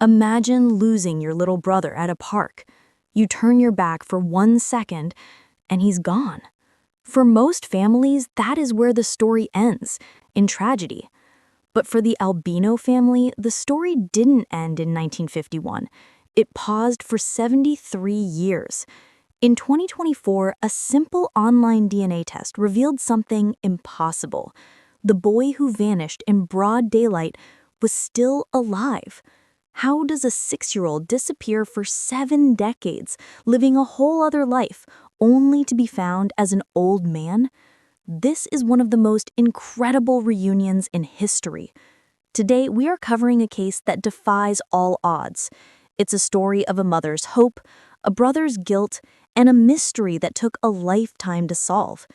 Imagine losing your little brother at a park. You turn your back for 1 second, and he's gone. For most families, that is where the story ends, in tragedy. But for the Albino family, the story didn't end in 1951. It paused for 73 years. In 2024, a simple online DNA test revealed something impossible. The boy who vanished in broad daylight was still alive. How does a 6-year-old disappear for 7 decades, living a whole other life, only to be found as an old man? This is one of the most incredible reunions in history. Today, we are covering a case that defies all odds. It's a story of a mother's hope, a brother's guilt, and a mystery that took a lifetime to solve.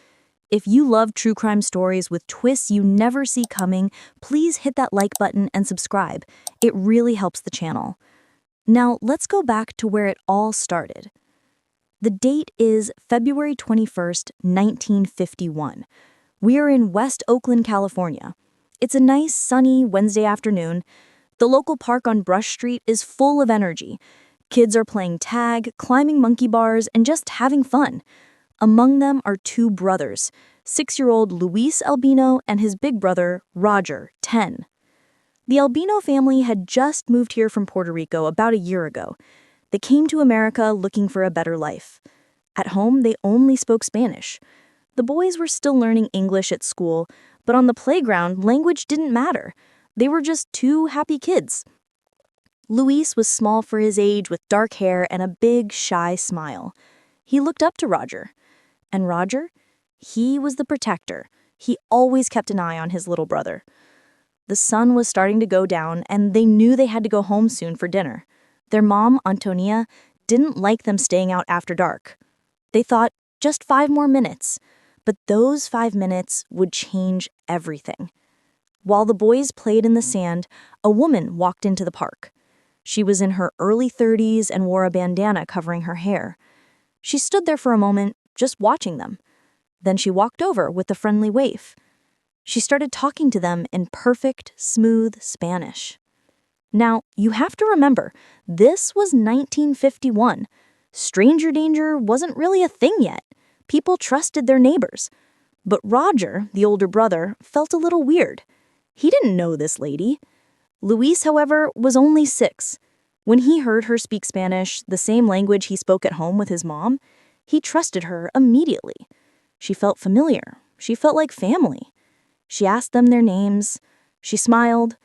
If you love true crime stories with twists you never see coming, please hit that like button and subscribe. It really helps the channel. Now, let's go back to where it all started. The date is February 21st, 1951. We are in West Oakland, California. It's a nice, sunny Wednesday afternoon. The local park on Brush Street is full of energy. Kids are playing tag, climbing monkey bars, and just having fun. Among them are 2 brothers, 6-year-old Luis Albino and his big brother, Roger, 10. The Albino family had just moved here from Puerto Rico about a year ago. They came to America looking for a better life. At home, they only spoke Spanish. The boys were still learning English at school, but on the playground, language didn't matter. They were just 2 happy kids. Luis was small for his age with dark hair and a big, shy smile. He looked up to Roger. And Roger? He was the protector. He always kept an eye on his little brother. The sun was starting to go down, and they knew they had to go home soon for dinner. Their mom, Antonia, didn't like them staying out after dark. They thought, just 5 more minutes. But those 5 minutes would change everything. While the boys played in the sand, a woman walked into the park. She was in her early 30s and wore a bandana covering her hair. She stood there for a moment, just watching them. Then she walked over with a friendly wave. She started talking to them in perfect, smooth Spanish. Now, you have to remember, this was 1951. Stranger danger wasn't really a thing yet. People trusted their neighbors. But Roger, the older brother, felt a little weird. He didn't know this lady. Luis, however, was only 6. When he heard her speak Spanish, the same language he spoke at home with his mom, he trusted her immediately. She felt familiar. She felt like family. She asked them their names. She smiled.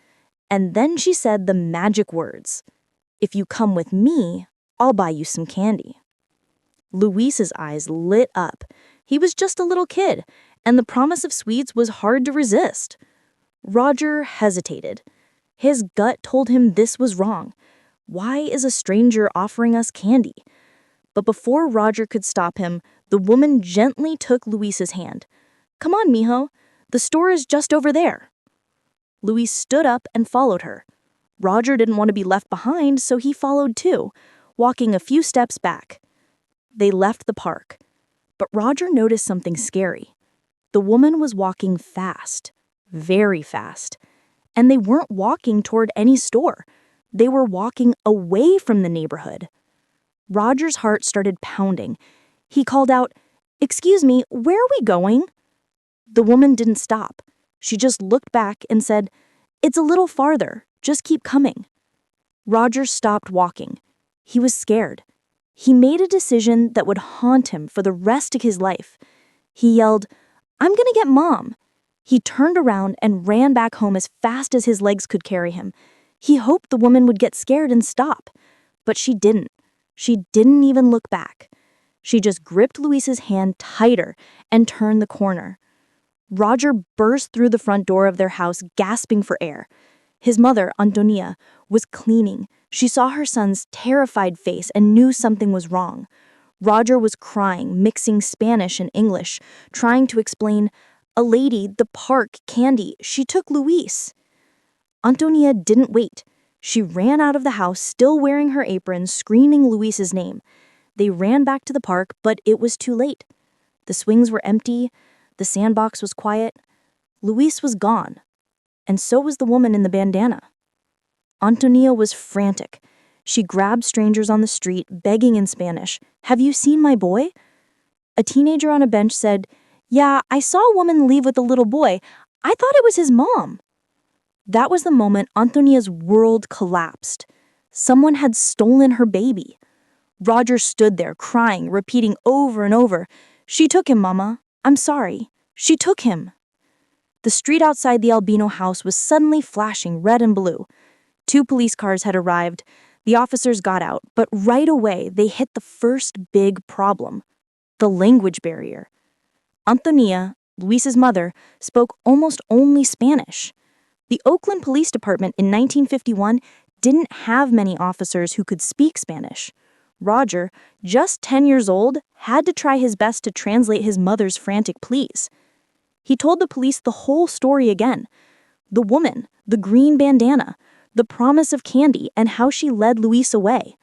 And then she said the magic words, "If you come with me, I'll buy you some candy." Luis's eyes lit up. He was just a little kid, and the promise of sweets was hard to resist. Roger hesitated. His gut told him this was wrong. Why is a stranger offering us candy? But before Roger could stop him, the woman gently took Luis's hand. "Come on, mijo. The store is just over there." Luis stood up and followed her. Roger didn't want to be left behind, so he followed too, walking a few steps back. They left the park. But Roger noticed something scary. The woman was walking fast, very fast. And they weren't walking toward any store. They were walking away from the neighborhood. Roger's heart started pounding. He called out, "Excuse me, where are we going?" The woman didn't stop. She just looked back and said, "It's a little farther. Just keep coming." Roger stopped walking. He was scared. He made a decision that would haunt him for the rest of his life. He yelled, "I'm gonna get Mom." He turned around and ran back home as fast as his legs could carry him. He hoped the woman would get scared and stop. But she didn't. She didn't even look back. She just gripped Luis's hand tighter and turned the corner. Roger burst through the front door of their house, gasping for air. His mother, Antonia, was cleaning. She saw her son's terrified face and knew something was wrong. Roger was crying, mixing Spanish and English, trying to explain, "A lady, the park, candy, she took Luis." Antonia didn't wait. She ran out of the house, still wearing her apron, screaming Luis's name. They ran back to the park, but it was too late. The swings were empty. The sandbox was quiet. Luis was gone. And so was the woman in the bandana. Antonia was frantic. She grabbed strangers on the street, begging in Spanish, "Have you seen my boy?" A teenager on a bench said, "Yeah, I saw a woman leave with a little boy. I thought it was his mom." That was the moment Antonia's world collapsed. Someone had stolen her baby. Roger stood there crying, repeating over and over, "She took him, Mama. I'm sorry. She took him." The street outside the Albino house was suddenly flashing red and blue. 2 police cars had arrived. The officers got out, but right away they hit the first big problem: the language barrier. Antonia, Luis's mother, spoke almost only Spanish. The Oakland Police Department in 1951 didn't have many officers who could speak Spanish. Roger, just 10 years old, had to try his best to translate his mother's frantic pleas. He told the police the whole story again: the woman, the green bandana, the promise of candy, and how she led Luis away.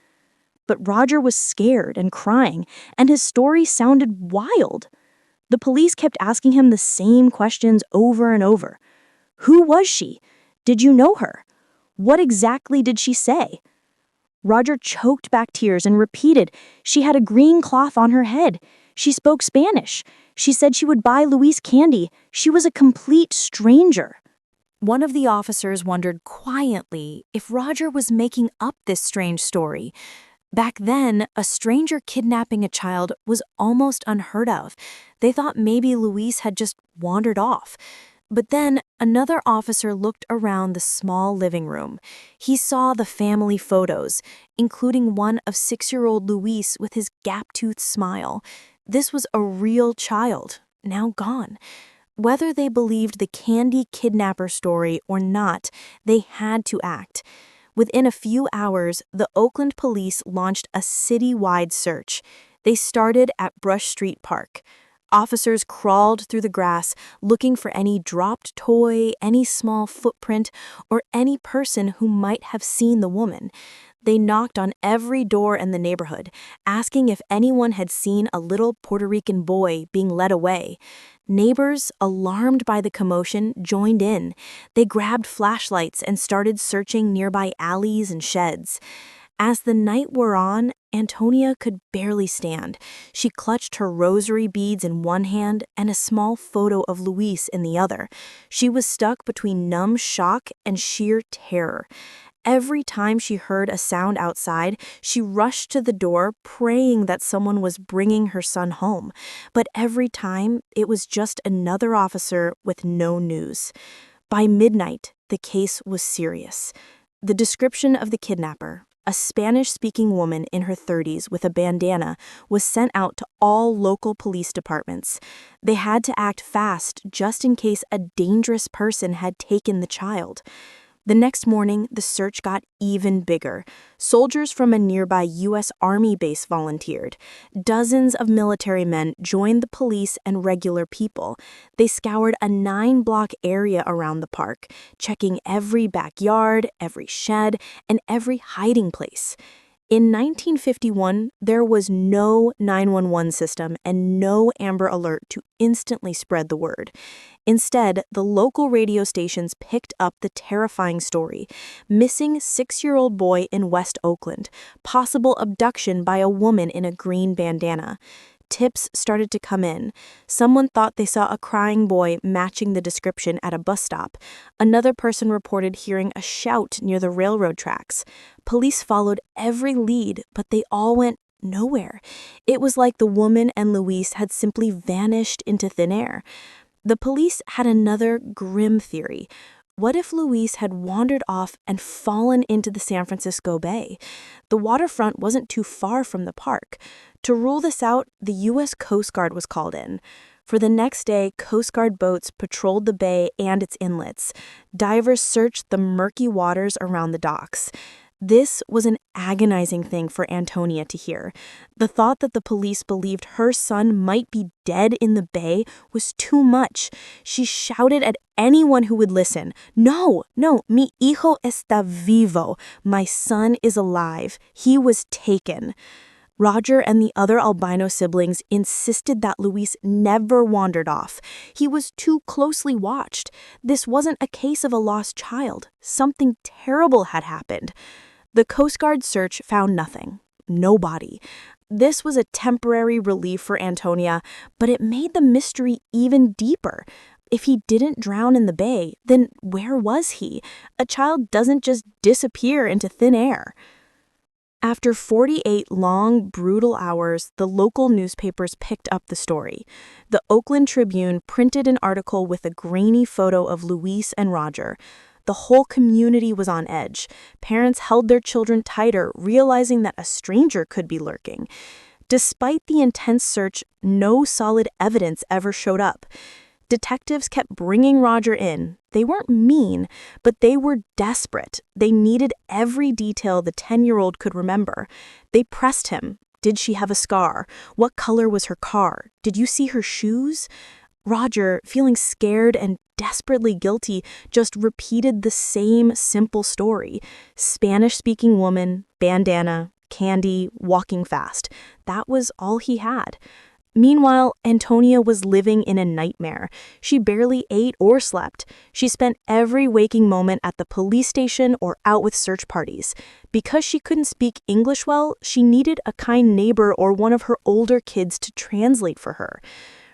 But Roger was scared and crying, and his story sounded wild. The police kept asking him the same questions over and over. Who was she? Did you know her? What exactly did she say? Roger choked back tears and repeated, "She had a green cloth on her head. She spoke Spanish. She said she would buy Luis candy. She was a complete stranger." One of the officers wondered quietly if Roger was making up this strange story. Back then, a stranger kidnapping a child was almost unheard of. They thought maybe Luis had just wandered off. But then another officer looked around the small living room. He saw the family photos, including one of 6-year-old Luis with his gap-toothed smile. This was a real child, now gone. Whether they believed the candy kidnapper story or not, they had to act. Within a few hours, the Oakland police launched a city-wide search. They started at Brush Street Park. Officers crawled through the grass, looking for any dropped toy, any small footprint, or any person who might have seen the woman. They knocked on every door in the neighborhood, asking if anyone had seen a little Puerto Rican boy being led away. Neighbors, alarmed by the commotion, joined in. They grabbed flashlights and started searching nearby alleys and sheds. As the night wore on, Antonia could barely stand. She clutched her rosary beads in one hand and a small photo of Luis in the other. She was stuck between numb shock and sheer terror. Every time she heard a sound outside, she rushed to the door, praying that someone was bringing her son home. But every time, it was just another officer with no news. By midnight, the case was serious. The description of the kidnapper, a Spanish-speaking woman in her 30s with a bandana, was sent out to all local police departments. They had to act fast just in case a dangerous person had taken the child. The next morning, the search got even bigger. Soldiers from a nearby U.S. Army base volunteered. Dozens of military men joined the police and regular people. They scoured a 9-block area around the park, checking every backyard, every shed, and every hiding place. In 1951, there was no 911 system and no Amber Alert to instantly spread the word. Instead, the local radio stations picked up the terrifying story: missing 6-year-old boy in West Oakland, possible abduction by a woman in a green bandana. Tips started to come in. Someone thought they saw a crying boy matching the description at a bus stop. Another person reported hearing a shout near the railroad tracks. Police followed every lead, but they all went nowhere. It was like the woman and Luis had simply vanished into thin air. The police had another grim theory. What if Luis had wandered off and fallen into the San Francisco Bay? The waterfront wasn't too far from the park. To rule this out, the U.S. Coast Guard was called in. For the next day, Coast Guard boats patrolled the bay and its inlets. Divers searched the murky waters around the docks. This was an agonizing thing for Antonia to hear. The thought that the police believed her son might be dead in the bay was too much. She shouted at anyone who would listen, "No, mi hijo está vivo. My son is alive. He was taken." Roger and the other Albino siblings insisted that Luis never wandered off. He was too closely watched. This wasn't a case of a lost child. Something terrible had happened. The Coast Guard search found nothing. No body. This was a temporary relief for Antonia, but it made the mystery even deeper. If he didn't drown in the bay, then where was he? A child doesn't just disappear into thin air. After 48 long, brutal hours, the local newspapers picked up the story. The Oakland Tribune printed an article with a grainy photo of Luis and Roger. The whole community was on edge. Parents held their children tighter, realizing that a stranger could be lurking. Despite the intense search, no solid evidence ever showed up. Detectives kept bringing Roger in. They weren't mean, but they were desperate. They needed every detail the 10-year-old could remember. They pressed him. Did she have a scar? What color was her car? Did you see her shoes? Roger, feeling scared and desperately guilty, just repeated the same simple story. Spanish-speaking woman, bandana, candy, walking fast. That was all he had. Meanwhile, Antonia was living in a nightmare. She barely ate or slept. She spent every waking moment at the police station or out with search parties. Because she couldn't speak English well, she needed a kind neighbor or one of her older kids to translate for her.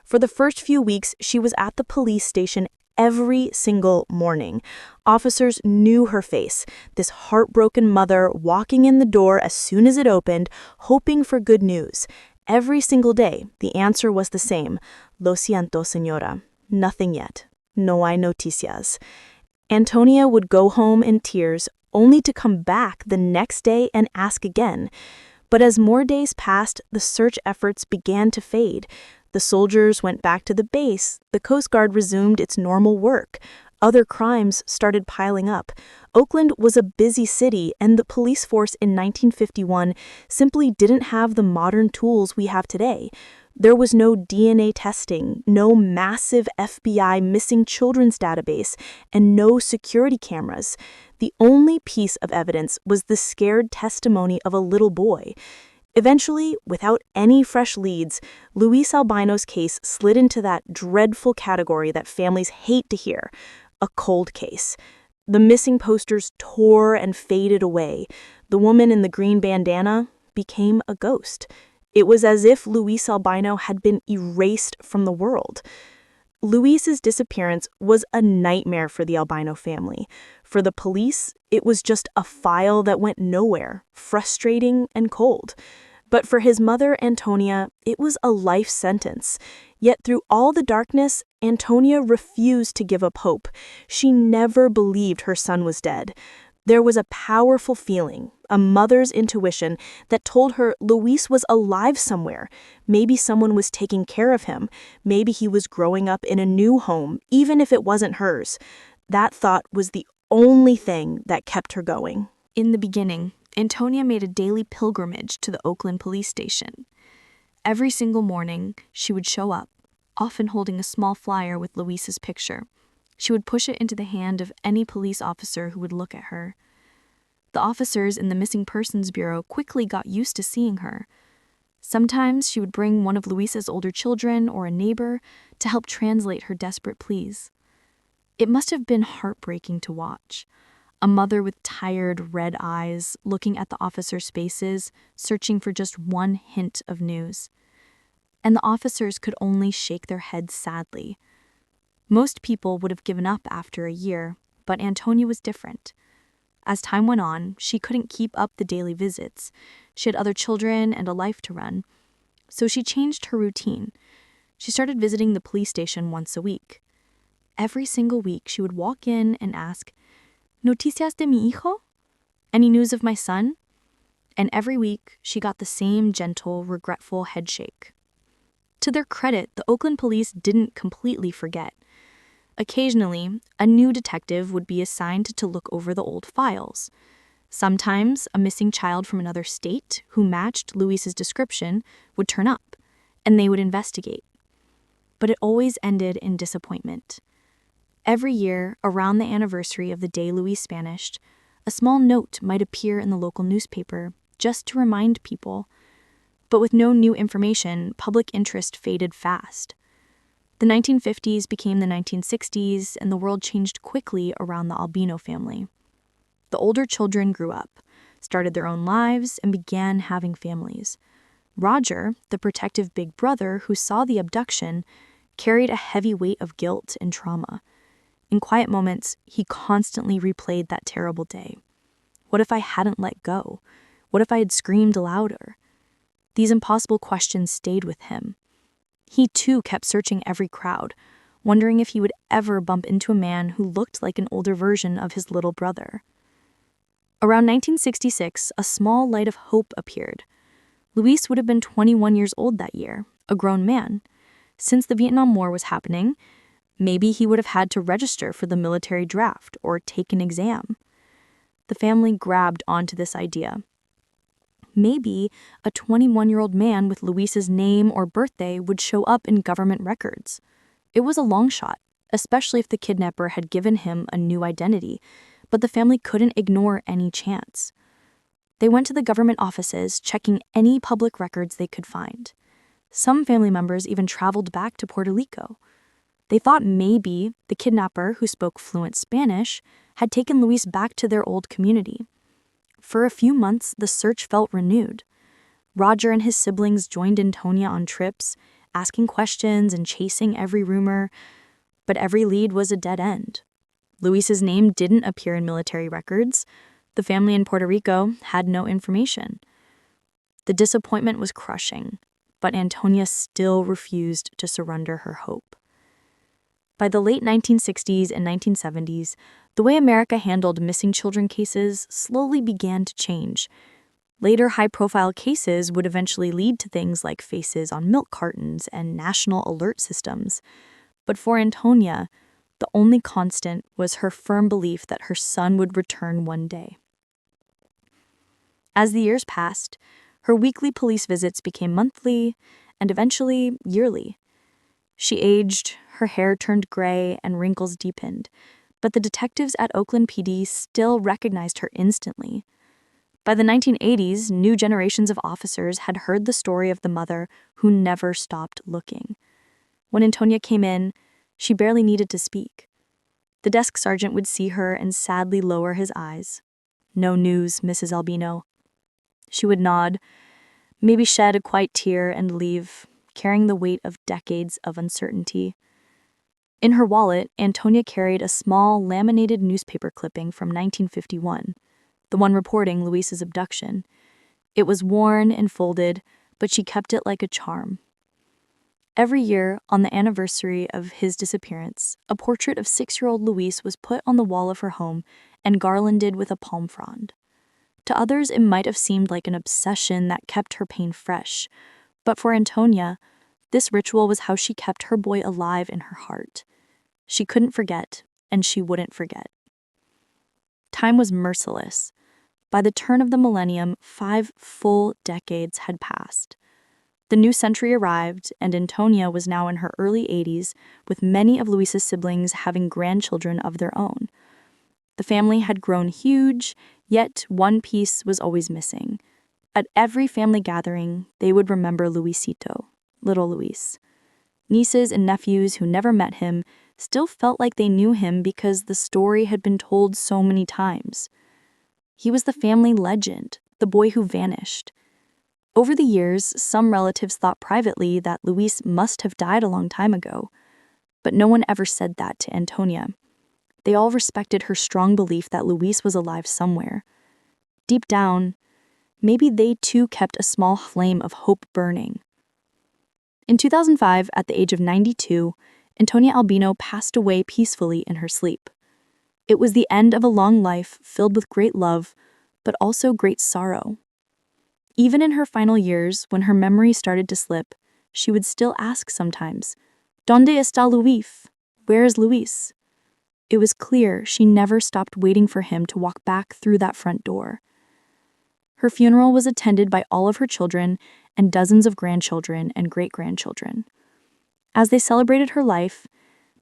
For the first few weeks, she was at the police station every single morning. Officers knew her face, this heartbroken mother walking in the door as soon as it opened, hoping for good news. Every single day, the answer was the same. Lo siento, señora. Nothing yet. No hay noticias. Antonia would go home in tears, only to come back the next day and ask again. But as more days passed, the search efforts began to fade. The soldiers went back to the base. The Coast Guard resumed its normal work. Other crimes started piling up. Oakland was a busy city, and the police force in 1951 simply didn't have the modern tools we have today. There was no DNA testing, no massive FBI missing children's database, and no security cameras. The only piece of evidence was the scared testimony of a little boy. Eventually, without any fresh leads, Luis Albino's case slid into that dreadful category that families hate to hear, a cold case. The missing posters tore and faded away. The woman in the green bandana became a ghost. It was as if Luis Albino had been erased from the world. Luis's disappearance was a nightmare for the Albino family. For the police, it was just a file that went nowhere, frustrating and cold. But for his mother, Antonia, it was a life sentence. Yet through all the darkness, Antonia refused to give up hope. She never believed her son was dead. There was a powerful feeling, a mother's intuition, that told her Luis was alive somewhere. Maybe someone was taking care of him. Maybe he was growing up in a new home, even if it wasn't hers. That thought was the only thing that kept her going. In the beginning, Antonia made a daily pilgrimage to the Oakland police station. Every single morning, she would show up, often holding a small flyer with Luis's picture. She would push it into the hand of any police officer who would look at her. The officers in the Missing Persons Bureau quickly got used to seeing her. Sometimes she would bring one of Luis's older children or a neighbor to help translate her desperate pleas. It must have been heartbreaking to watch. A mother with tired, red eyes, looking at the officers' faces, searching for just one hint of news. And the officers could only shake their heads sadly. Most people would have given up after a year, but Antonia was different. As time went on, she couldn't keep up the daily visits. She had other children and a life to run. So she changed her routine. She started visiting the police station once a week. Every single week, she would walk in and ask, "Noticias de mi hijo? Any news of my son?" And every week, she got the same gentle, regretful headshake. To their credit, the Oakland police didn't completely forget. Occasionally, a new detective would be assigned to look over the old files. Sometimes, a missing child from another state who matched Luis's description would turn up, and they would investigate. But it always ended in disappointment. Every year, around the anniversary of the day Luis vanished, a small note might appear in the local newspaper just to remind people, But with no new information, public interest faded fast. The 1950s became the 1960s, and the world changed quickly around the Albino family. The older children grew up, started their own lives, and began having families. Roger, the protective big brother who saw the abduction, carried a heavy weight of guilt and trauma. In quiet moments, he constantly replayed that terrible day. What if I hadn't let go? What if I had screamed louder? These impossible questions stayed with him. He too kept searching every crowd, wondering if he would ever bump into a man who looked like an older version of his little brother. Around 1966, a small light of hope appeared. Luis would have been 21 years old that year, a grown man. Since the Vietnam War was happening, maybe he would have had to register for the military draft or take an exam. The family grabbed onto this idea. Maybe a 21-year-old man with Luis's name or birthday would show up in government records. It was a long shot, especially if the kidnapper had given him a new identity, but the family couldn't ignore any chance. They went to the government offices, checking any public records they could find. Some family members even traveled back to Puerto Rico. They thought maybe the kidnapper, who spoke fluent Spanish, had taken Luis back to their old community. For a few months, the search felt renewed. Roger and his siblings joined Antonia on trips, asking questions and chasing every rumor, but every lead was a dead end. Luis's name didn't appear in military records. The family in Puerto Rico had no information. The disappointment was crushing, but Antonia still refused to surrender her hope. By the late 1960s and 1970s, the way America handled missing children cases slowly began to change. Later high-profile cases would eventually lead to things like faces on milk cartons and national alert systems. But for Antonia, the only constant was her firm belief that her son would return one day. As the years passed, her weekly police visits became monthly and eventually yearly. She aged, her hair turned gray, and wrinkles deepened, but the detectives at Oakland PD still recognized her instantly. By the 1980s, new generations of officers had heard the story of the mother who never stopped looking. When Antonia came in, she barely needed to speak. The desk sergeant would see her and sadly lower his eyes. "No news, Mrs. Albino." She would nod, maybe shed a quiet tear and leave, carrying the weight of decades of uncertainty. In her wallet, Antonia carried a small, laminated newspaper clipping from 1951, the one reporting Luis's abduction. It was worn and folded, but she kept it like a charm. Every year, on the anniversary of his disappearance, a portrait of 6-year-old Luis was put on the wall of her home and garlanded with a palm frond. To others, it might have seemed like an obsession that kept her pain fresh, but for Antonia, this ritual was how she kept her boy alive in her heart. She couldn't forget, and she wouldn't forget. Time was merciless. By the turn of the millennium, 5 full decades had passed. The new century arrived, and Antonia was now in her early 80s, with many of Luis's siblings having grandchildren of their own. The family had grown huge, yet one piece was always missing. At every family gathering, they would remember Luisito, little Luis. Nieces and nephews who never met him still felt like they knew him because the story had been told so many times. He was the family legend, the boy who vanished. Over the years, some relatives thought privately that Luis must have died a long time ago, but no one ever said that to Antonia. They all respected her strong belief that Luis was alive somewhere. Deep down, maybe they too kept a small flame of hope burning. In 2005, at the age of 92, Antonia Albino passed away peacefully in her sleep. It was the end of a long life filled with great love, but also great sorrow. Even in her final years, when her memory started to slip, she would still ask sometimes, "Donde está Luis? Where is Luis?" It was clear she never stopped waiting for him to walk back through that front door. Her funeral was attended by all of her children and dozens of grandchildren and great-grandchildren. As they celebrated her life,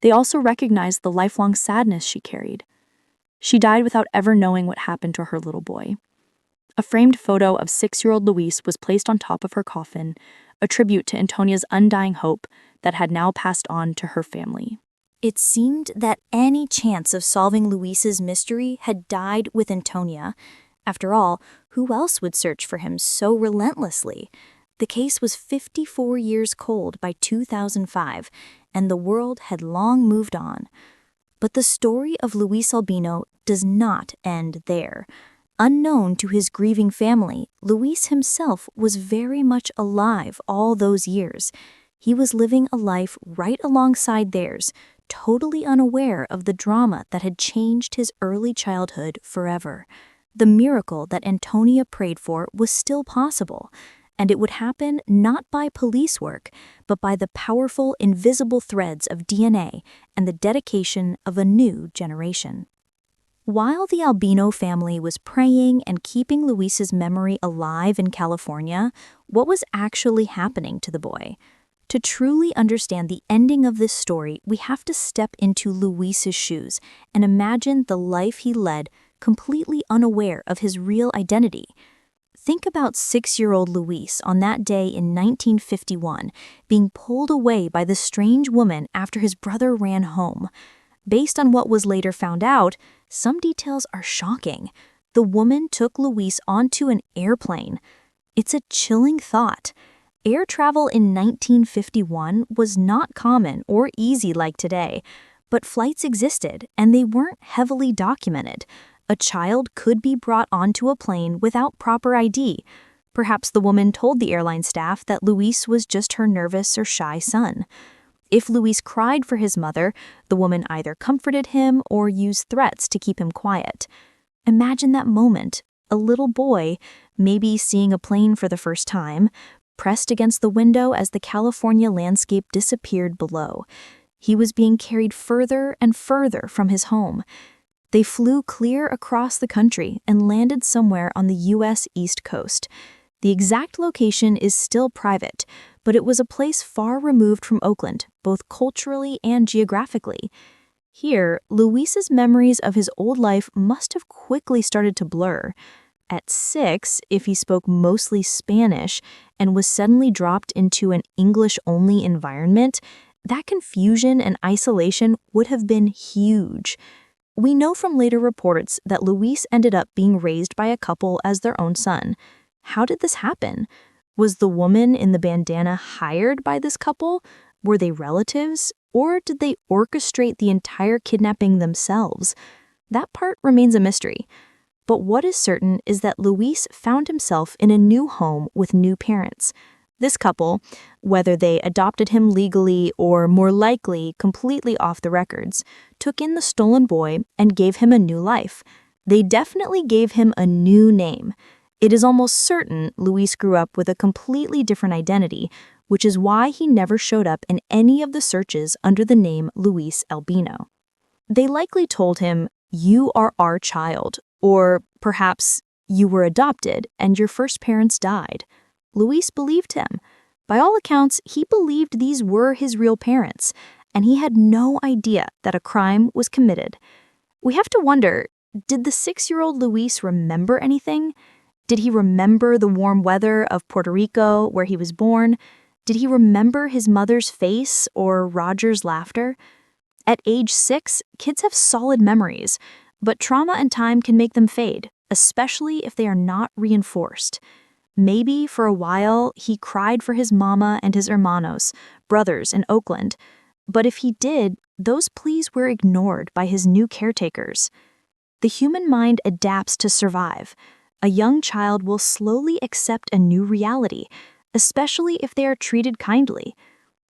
they also recognized the lifelong sadness she carried. She died without ever knowing what happened to her little boy. A framed photo of 6-year-old Luis was placed on top of her coffin, a tribute to Antonia's undying hope that had now passed on to her family. It seemed that any chance of solving Luis's mystery had died with Antonia. After all, who else would search for him so relentlessly? The case was 54 years cold by 2005, and the world had long moved on. But the story of Luis Albino does not end there. Unknown to his grieving family, Luis himself was very much alive all those years. He was living a life right alongside theirs, totally unaware of the drama that had changed his early childhood forever. The miracle that Antonia prayed for was still possible, and it would happen not by police work, but by the powerful, invisible threads of DNA and the dedication of a new generation. While the Albino family was praying and keeping Luis's memory alive in California, what was actually happening to the boy? To truly understand the ending of this story, we have to step into Luis's shoes and imagine the life he led, completely unaware of his real identity. Think about 6-year-old Luis on that day in 1951, being pulled away by the strange woman after his brother ran home. Based on what was later found out, some details are shocking. The woman took Luis onto an airplane. It's a chilling thought. Air travel in 1951 was not common or easy like today, but flights existed and they weren't heavily documented. A child could be brought onto a plane without proper ID. Perhaps the woman told the airline staff that Luis was just her nervous or shy son. If Luis cried for his mother, the woman either comforted him or used threats to keep him quiet. Imagine that moment, a little boy, maybe seeing a plane for the first time, pressed against the window as the California landscape disappeared below. He was being carried further and further from his home. They flew clear across the country and landed somewhere on the U.S. East Coast. The exact location is still private, but it was a place far removed from Oakland, both culturally and geographically. Here, Luis's memories of his old life must have quickly started to blur. At 6, if he spoke mostly Spanish and was suddenly dropped into an English-only environment, that confusion and isolation would have been huge. We know from later reports that Luis ended up being raised by a couple as their own son. How did this happen? Was the woman in the bandana hired by this couple? Were they relatives? Or did they orchestrate the entire kidnapping themselves? That part remains a mystery. But what is certain is that Luis found himself in a new home with new parents. This couple, whether they adopted him legally or more likely completely off the records, took in the stolen boy and gave him a new life. They definitely gave him a new name. It is almost certain Luis grew up with a completely different identity, which is why he never showed up in any of the searches under the name Luis Albino. They likely told him, "You are our child," or perhaps, "You were adopted and your first parents died." Luis believed him. By all accounts, he believed these were his real parents, and he had no idea that a crime was committed. We have to wonder, did the 6-year-old Luis remember anything? Did he remember the warm weather of Puerto Rico, where he was born? Did he remember his mother's face or Roger's laughter? At age 6, kids have solid memories, but trauma and time can make them fade, especially if they are not reinforced. Maybe for a while, he cried for his mama and his hermanos, brothers in Oakland. But if he did, those pleas were ignored by his new caretakers. The human mind adapts to survive. A young child will slowly accept a new reality, especially if they are treated kindly.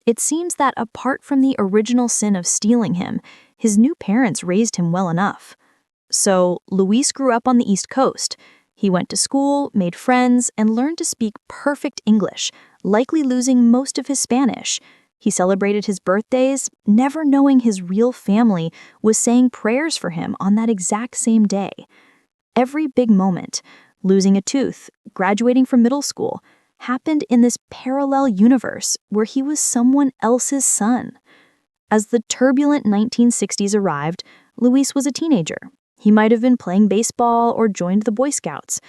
It seems that apart from the original sin of stealing him, his new parents raised him well enough. So, Luis grew up on the East Coast. He went to school, made friends, and learned to speak perfect English, likely losing most of his Spanish. He celebrated his birthdays, never knowing his real family was saying prayers for him on that exact same day. Every big moment, losing a tooth, graduating from middle school, happened in this parallel universe where he was someone else's son. As the turbulent 1960s arrived, Luis was a teenager. He might have been playing baseball or joined the Boy Scouts.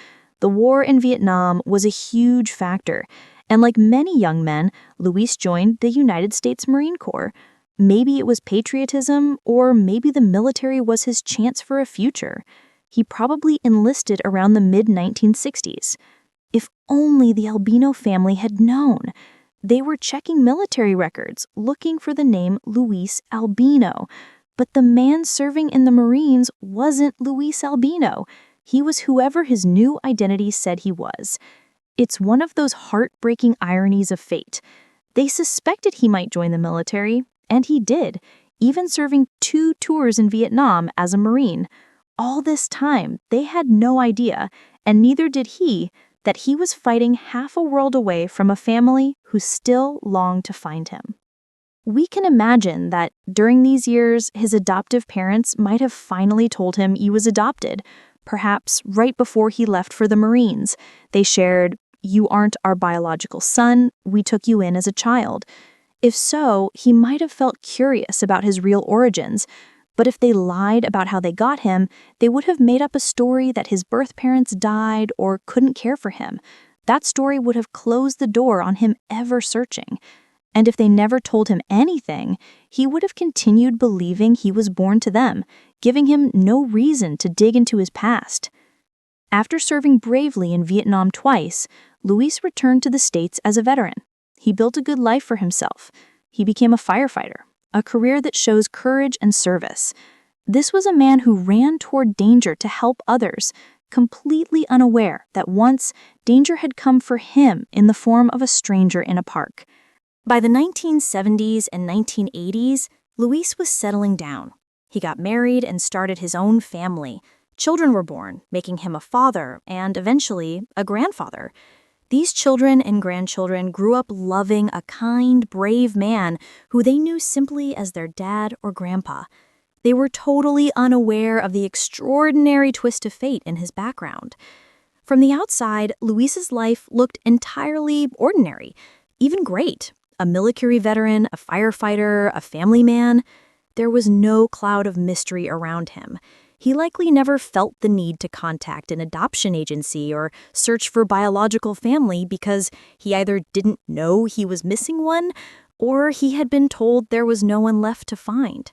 The war in Vietnam was a huge factor, and like many young men, Luis joined the United States Marine Corps. Maybe it was patriotism, or maybe the military was his chance for a future. He probably enlisted around the mid-1960s. If only the Albino family had known. They were checking military records, looking for the name Luis Albino. But the man serving in the Marines wasn't Luis Albino. He was whoever his new identity said he was. It's one of those heartbreaking ironies of fate. They suspected he might join the military, and he did, even serving 2 tours in Vietnam as a Marine. All this time, they had no idea, and neither did he, that he was fighting half a world away from a family who still longed to find him. We can imagine that during these years, his adoptive parents might have finally told him he was adopted. Perhaps right before he left for the Marines, they shared, "You aren't our biological son, we took you in as a child." If so, he might have felt curious about his real origins, but if they lied about how they got him, they would have made up a story that his birth parents died or couldn't care for him. That story would have closed the door on him ever searching. And if they never told him anything, he would have continued believing he was born to them, giving him no reason to dig into his past. After serving bravely in Vietnam twice, Luis returned to the States as a veteran. He built a good life for himself. He became a firefighter, a career that shows courage and service. This was a man who ran toward danger to help others, completely unaware that once danger had come for him in the form of a stranger in a park. By the 1970s and 1980s, Luis was settling down. He got married and started his own family. Children were born, making him a father and eventually a grandfather. These children and grandchildren grew up loving a kind, brave man who they knew simply as their dad or grandpa. They were totally unaware of the extraordinary twist of fate in his background. From the outside, Luis's life looked entirely ordinary, even great. A military veteran, a firefighter, a family man. There was no cloud of mystery around him. He likely never felt the need to contact an adoption agency or search for biological family because he either didn't know he was missing one or he had been told there was no one left to find.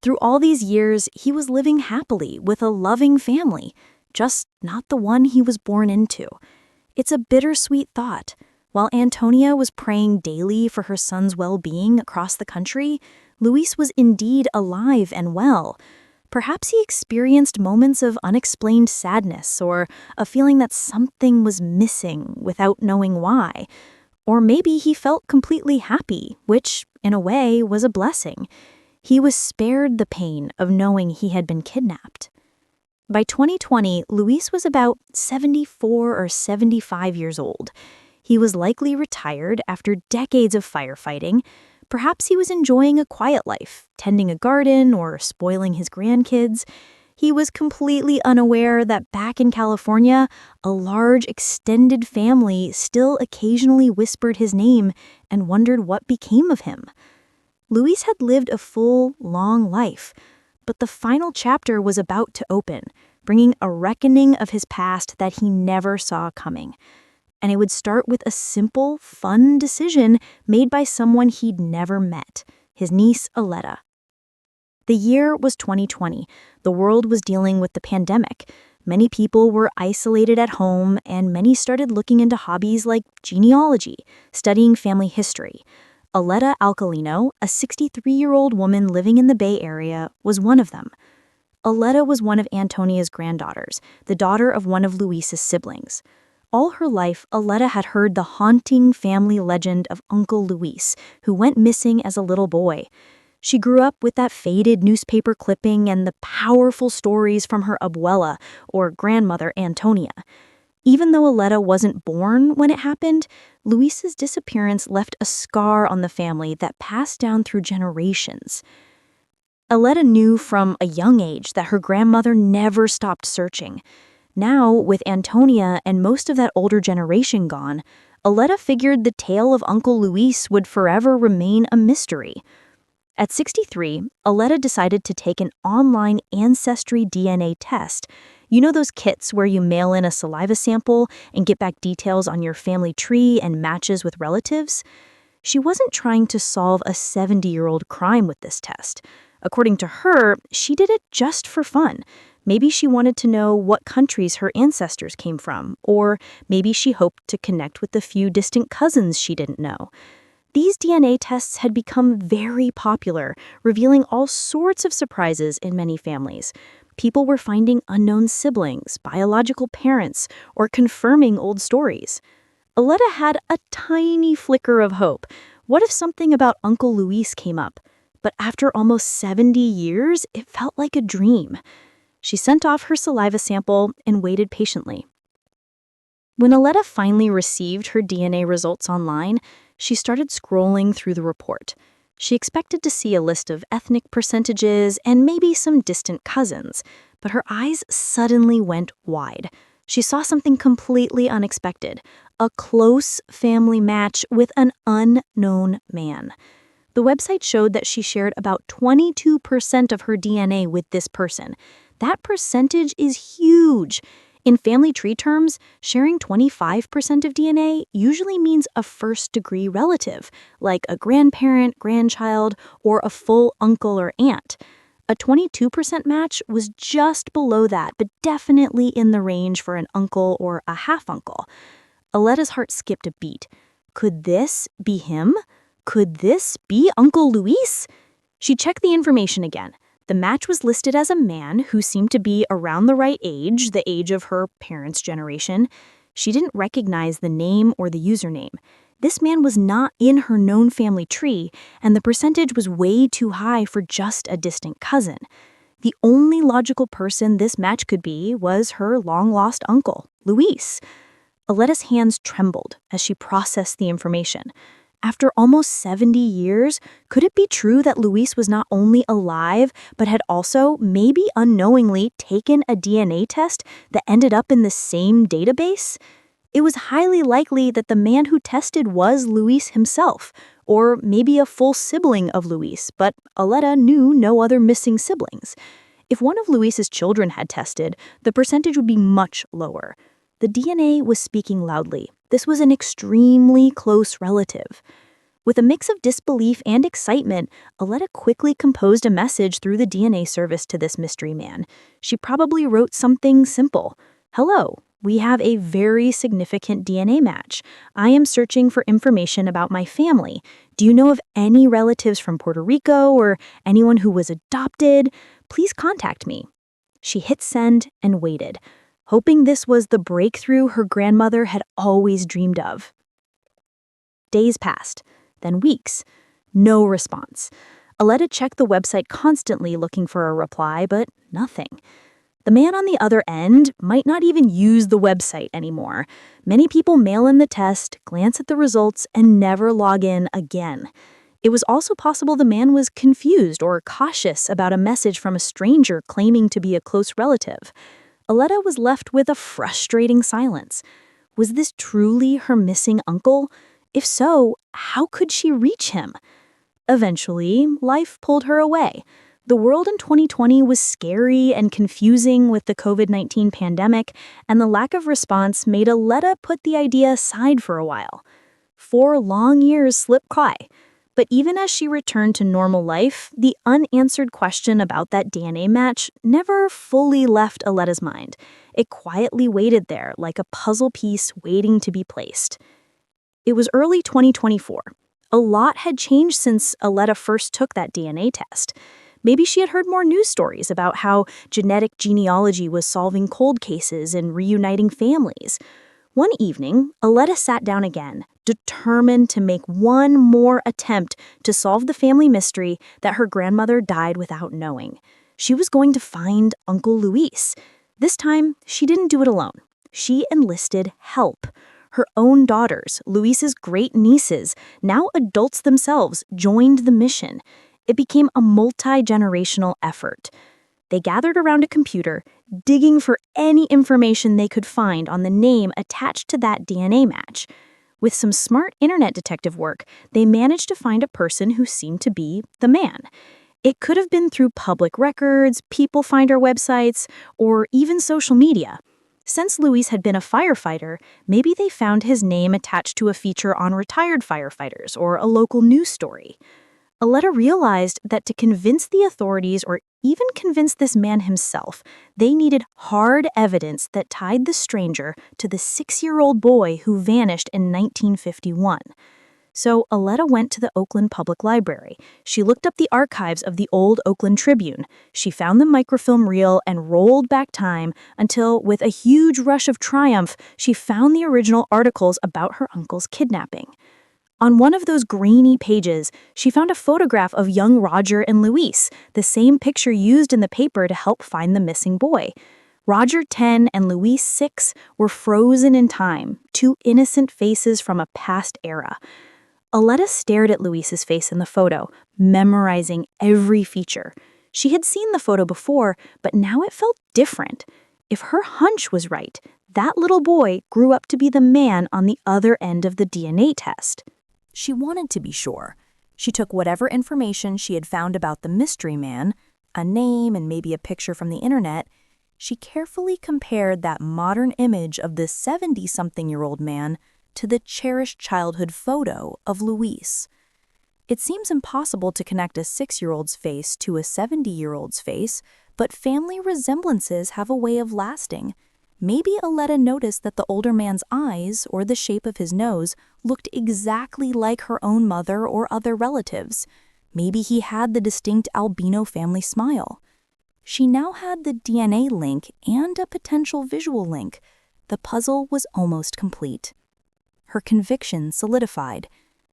Through all these years, he was living happily with a loving family, just not the one he was born into. It's a bittersweet thought. While Antonia was praying daily for her son's well-being across the country, Luis was indeed alive and well. Perhaps he experienced moments of unexplained sadness or a feeling that something was missing without knowing why. Or maybe he felt completely happy, which, in a way, was a blessing. He was spared the pain of knowing he had been kidnapped. By 2020, Luis was about 74 or 75 years old. He was likely retired after decades of firefighting. Perhaps he was enjoying a quiet life, tending a garden or spoiling his grandkids. He was completely unaware that back in California, a large extended family still occasionally whispered his name and wondered what became of him. Luis had lived a full, long life, but the final chapter was about to open, bringing a reckoning of his past that he never saw coming. And it would start with a simple, fun decision made by someone he'd never met, his niece Aletta. The year was 2020. The world was dealing with the pandemic. Many people were isolated at home, and many started looking into hobbies like genealogy, studying family history. Aletta Alcalino, a 63-year-old woman living in the Bay Area, was one of them. Aletta was one of Antonia's granddaughters, the daughter of one of Luis's siblings. All her life, Aletta had heard the haunting family legend of Uncle Luis, who went missing as a little boy. She grew up with that faded newspaper clipping and the powerful stories from her abuela, or grandmother Antonia. Even though Aletta wasn't born when it happened, Luis's disappearance left a scar on the family that passed down through generations. Aletta knew from a young age that her grandmother never stopped searching. Now, with Antonia and most of that older generation gone, Aletta figured the tale of Uncle Luis would forever remain a mystery. At 63, Aletta decided to take an online ancestry DNA test. You know those kits where you mail in a saliva sample and get back details on your family tree and matches with relatives? She wasn't trying to solve a 70-year-old crime with this test. According to her, she did it just for fun. Maybe she wanted to know what countries her ancestors came from, or maybe she hoped to connect with the few distant cousins she didn't know. These DNA tests had become very popular, revealing all sorts of surprises in many families. People were finding unknown siblings, biological parents, or confirming old stories. Aletta had a tiny flicker of hope. What if something about Uncle Luis came up? But after almost 70 years, it felt like a dream. She sent off her saliva sample and waited patiently. When Aletta finally received her DNA results online, she started scrolling through the report. She expected to see a list of ethnic percentages and maybe some distant cousins, but her eyes suddenly went wide. She saw something completely unexpected, a close family match with an unknown man. The website showed that she shared about 22% of her DNA with this person. That percentage is huge. In family tree terms, sharing 25% of DNA usually means a first-degree relative, like a grandparent, grandchild, or a full uncle or aunt. A 22% match was just below that, but definitely in the range for an uncle or a half-uncle. Aletta's heart skipped a beat. Could this be him? Could this be Uncle Luis? She checked the information again. The match was listed as a man who seemed to be around the right age, the age of her parents' generation. She didn't recognize the name or the username. This man was not in her known family tree, and the percentage was way too high for just a distant cousin. The only logical person this match could be was her long-lost uncle, Luis. Aletta's hands trembled as she processed the information. After almost 70 years, could it be true that Luis was not only alive, but had also, maybe unknowingly, taken a DNA test that ended up in the same database? It was highly likely that the man who tested was Luis himself, or maybe a full sibling of Luis, but Aletta knew no other missing siblings. If one of Luis's children had tested, the percentage would be much lower. The DNA was speaking loudly. This was an extremely close relative. With a mix of disbelief and excitement, Aletta quickly composed a message through the DNA service to this mystery man. She probably wrote something simple. "Hello, we have a very significant DNA match. I am searching for information about my family. Do you know of any relatives from Puerto Rico or anyone who was adopted? Please contact me." She hit send and waited, hoping this was the breakthrough her grandmother had always dreamed of. Days passed, then weeks. No response. Aletta checked the website constantly looking for a reply, but nothing. The man on the other end might not even use the website anymore. Many people mail in the test, glance at the results, and never log in again. It was also possible the man was confused or cautious about a message from a stranger claiming to be a close relative. Aletta was left with a frustrating silence. Was this truly her missing uncle? If so, how could she reach him? Eventually, life pulled her away. The world in 2020 was scary and confusing with the COVID-19 pandemic, and the lack of response made Aletta put the idea aside for a while. 4 long years slipped by. But even as she returned to normal life, the unanswered question about that DNA match never fully left Aletta's mind. It quietly waited there like a puzzle piece waiting to be placed. It was early 2024. A lot had changed since Aletta first took that DNA test. Maybe she had heard more news stories about how genetic genealogy was solving cold cases and reuniting families. One evening, Aletta sat down again, determined to make one more attempt to solve the family mystery that her grandmother died without knowing. She was going to find Uncle Luis. This time, she didn't do it alone. She enlisted help. Her own daughters, Luis's great-nieces, now adults themselves, joined the mission. It became a multi-generational effort. They gathered around a computer, digging for any information they could find on the name attached to that DNA match. With some smart internet detective work, they managed to find a person who seemed to be the man. It could have been through public records, people finder websites, or even social media. Since Luis had been a firefighter, maybe they found his name attached to a feature on retired firefighters or a local news story. Aletta realized that to convince the authorities or even convince this man himself, they needed hard evidence that tied the stranger to the 6-year-old boy who vanished in 1951. So Aletta went to the Oakland Public Library. She looked up the archives of the old Oakland Tribune. She found the microfilm reel and rolled back time until, with a huge rush of triumph, she found the original articles about her uncle's kidnapping. On one of those grainy pages, she found a photograph of young Roger and Luis, the same picture used in the paper to help find the missing boy. Roger, 10, and Luis, 6, were frozen in time, two innocent faces from a past era. Aletta stared at Luis's face in the photo, memorizing every feature. She had seen the photo before, but now it felt different. If her hunch was right, that little boy grew up to be the man on the other end of the DNA test. She wanted to be sure. She took whatever information she had found about the mystery man, a name and maybe a picture from the internet. She carefully compared that modern image of the 70-something-year-old man to the cherished childhood photo of Luis. It seems impossible to connect a 6-year-old's face to a 70-year-old's face, but family resemblances have a way of lasting. Maybe Aletta noticed that the older man's eyes or the shape of his nose looked exactly like her own mother or other relatives. Maybe he had the distinct Albino family smile. She now had the DNA link and a potential visual link. The puzzle was almost complete. Her conviction solidified.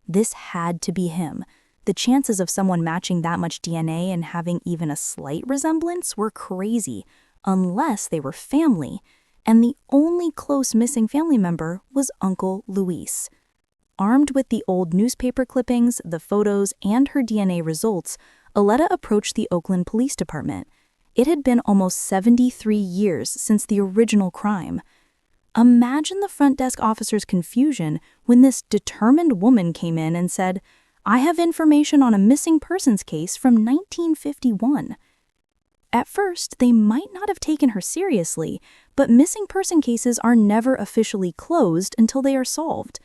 This had to be him. The chances of someone matching that much DNA and having even a slight resemblance were crazy, unless they were family. And the only close missing family member was Uncle Luis. Armed with the old newspaper clippings, the photos, and her DNA results, Aletta approached the Oakland Police Department. It had been almost 73 years since the original crime. Imagine the front desk officer's confusion when this determined woman came in and said, "I have information on a missing persons case from 1951. At first, they might not have taken her seriously, but missing person cases are never officially closed until they are solved.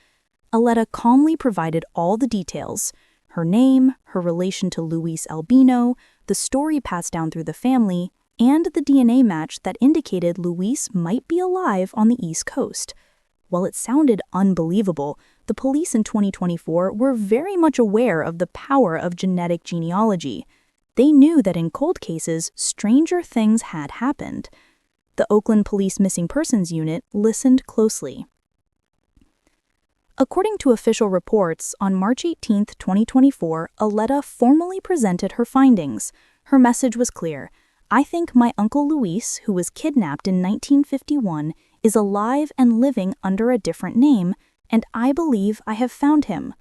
Aletta calmly provided all the details: her name, her relation to Luis Albino, the story passed down through the family, and the DNA match that indicated Luis might be alive on the East Coast. While it sounded unbelievable, the police in 2024 were very much aware of the power of genetic genealogy. They knew that in cold cases, stranger things had happened. The Oakland Police Missing Persons Unit listened closely. According to official reports, on March 18, 2024, Aletta formally presented her findings. Her message was clear: "I think my Uncle Luis, who was kidnapped in 1951, is alive and living under a different name, and I believe I have found him."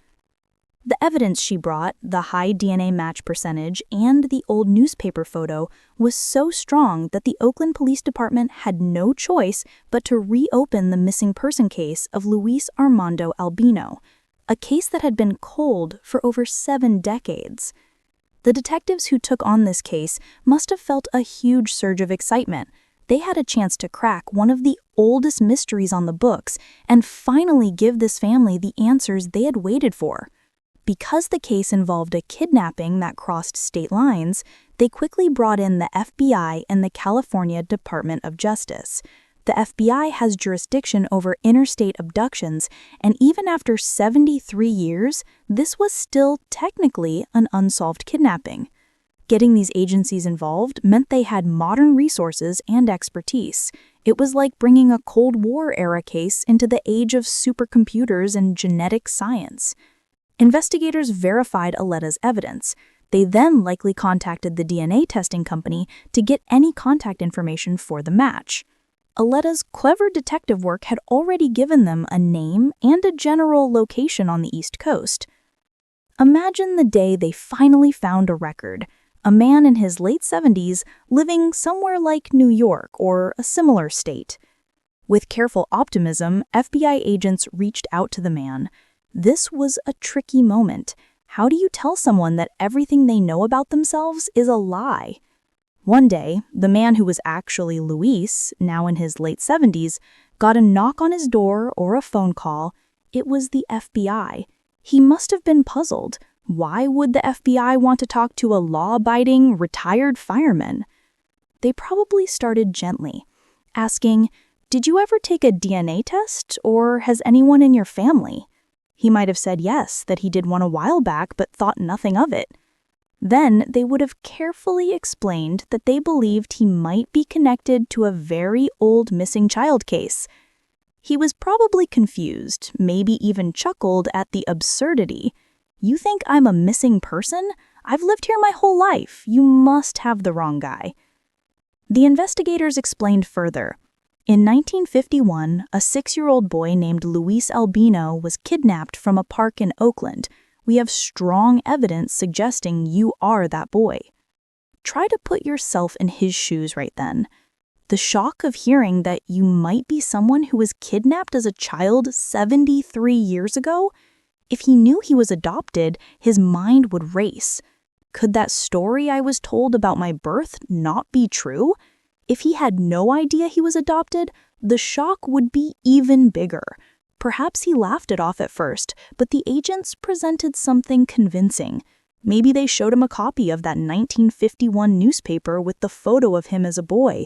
The evidence she brought, the high DNA match percentage, and the old newspaper photo, was so strong that the Oakland Police Department had no choice but to reopen the missing person case of Luis Armando Albino, a case that had been cold for over 7 decades. The detectives who took on this case must have felt a huge surge of excitement. They had a chance to crack one of the oldest mysteries on the books and finally give this family the answers they had waited for. Because the case involved a kidnapping that crossed state lines, they quickly brought in the FBI and the California Department of Justice. The FBI has jurisdiction over interstate abductions, and even after 73 years, this was still technically an unsolved kidnapping. Getting these agencies involved meant they had modern resources and expertise. It was like bringing a Cold War-era case into the age of supercomputers and genetic science. Investigators verified Aletta's evidence. They then likely contacted the DNA testing company to get any contact information for the match. Aletta's clever detective work had already given them a name and a general location on the East Coast. Imagine the day they finally found a record: a man in his late 70s living somewhere like New York or a similar state. With careful optimism, FBI agents reached out to the man. This was a tricky moment. How do you tell someone that everything they know about themselves is a lie? One day, the man who was actually Luis, now in his late 70s, got a knock on his door or a phone call. It was the FBI. He must have been puzzled. Why would the FBI want to talk to a law-abiding, retired fireman? They probably started gently, asking, "Did you ever take a DNA test, or has anyone in your family?" He might have said yes, that he did one a while back, but thought nothing of it. Then they would have carefully explained that they believed he might be connected to a very old missing child case. He was probably confused, maybe even chuckled at the absurdity. "You think I'm a missing person? I've lived here my whole life. You must have the wrong guy." The investigators explained further. In 1951, a 6-year-old boy named Luis Albino was kidnapped from a park in Oakland. We have strong evidence suggesting you are that boy. Try to put yourself in his shoes right then. The shock of hearing that you might be someone who was kidnapped as a child 73 years ago? If he knew he was adopted, his mind would race. Could that story I was told about my birth not be true? If he had no idea he was adopted, the shock would be even bigger. Perhaps he laughed it off at first, but the agents presented something convincing. Maybe they showed him a copy of that 1951 newspaper with the photo of him as a boy.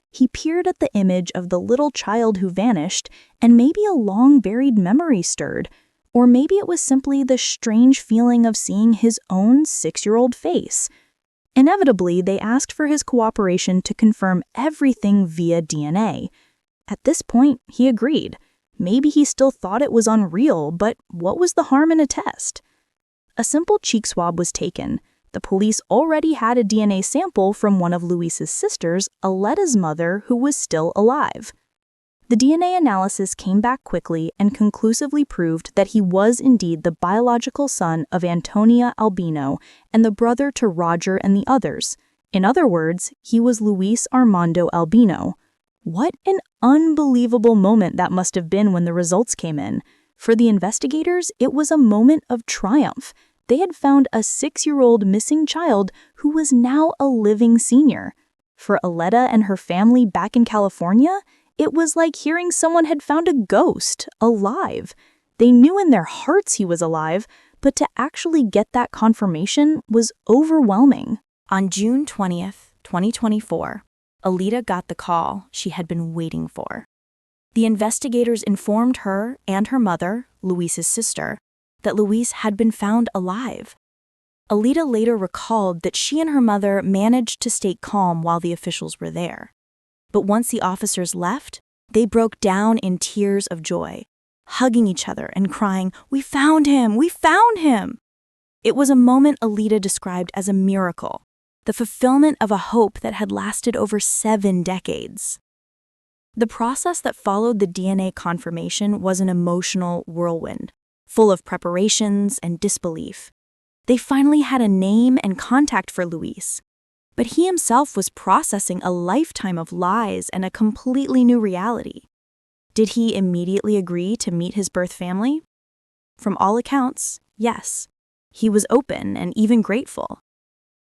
He peered at the image of the little child who vanished, and maybe a long-buried memory stirred. Or maybe it was simply the strange feeling of seeing his own 6-year-old face. Inevitably, they asked for his cooperation to confirm everything via DNA. At this point, he agreed. Maybe he still thought it was unreal, but what was the harm in a test? A simple cheek swab was taken. The police already had a DNA sample from one of Luis's sisters, Aletta's mother, who was still alive. The DNA analysis came back quickly and conclusively proved that he was indeed the biological son of Antonia Albino and the brother to Roger and the others. In other words, he was Luis Armando Albino. What an unbelievable moment that must have been when the results came in. For the investigators, it was a moment of triumph. They had found a 6-year-old missing child who was now a living senior. For Aletta and her family back in California, it was like hearing someone had found a ghost, alive. They knew in their hearts he was alive, but to actually get that confirmation was overwhelming. On June 20th, 2024, Aletta got the call she had been waiting for. The investigators informed her and her mother, Luis's sister, that Luis had been found alive. Aletta later recalled that she and her mother managed to stay calm while the officials were there. But once the officers left, they broke down in tears of joy, hugging each other and crying, "We found him! We found him!" It was a moment Aletta described as a miracle, the fulfillment of a hope that had lasted over 7 decades. The process that followed the DNA confirmation was an emotional whirlwind, full of preparations and disbelief. They finally had a name and contact for Luis, but he himself was processing a lifetime of lies and a completely new reality. Did he immediately agree to meet his birth family? From all accounts, yes. He was open and even grateful.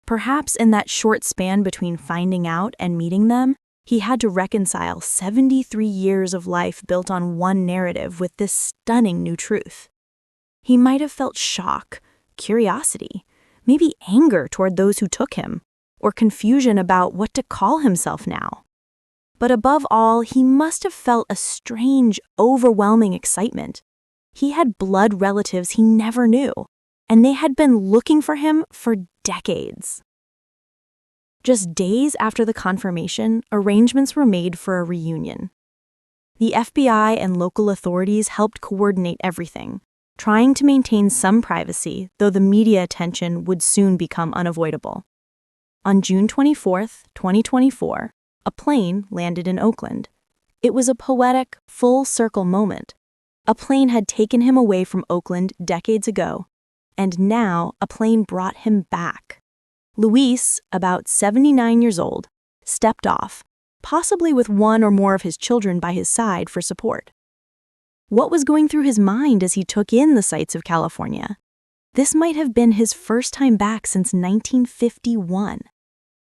Perhaps in that short span between finding out and meeting them, he had to reconcile 73 years of life built on one narrative with this stunning new truth. He might have felt shock, curiosity, maybe anger toward those who took him, or confusion about what to call himself now. But above all, he must have felt a strange, overwhelming excitement. He had blood relatives he never knew, and they had been looking for him for decades. Just days after the confirmation, arrangements were made for a reunion. The FBI and local authorities helped coordinate everything, trying to maintain some privacy, though the media attention would soon become unavoidable. On June 24th, 2024, a plane landed in Oakland. It was a poetic, full-circle moment. A plane had taken him away from Oakland decades ago, and now a plane brought him back. Luis, about 79 years old, stepped off, possibly with one or more of his children by his side for support. What was going through his mind as he took in the sights of California? This might have been his first time back since 1951.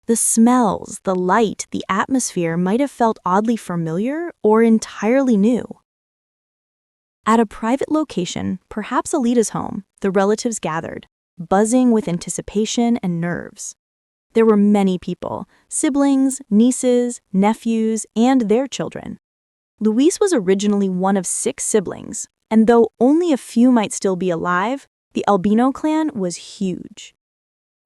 The smells, the light, the atmosphere might have felt oddly familiar or entirely new. At a private location, perhaps Alita's home, the relatives gathered, buzzing with anticipation and nerves. There were many people, siblings, nieces, nephews, and their children. Luis was originally one of 6 siblings, and though only a few might still be alive, the Albino clan was huge.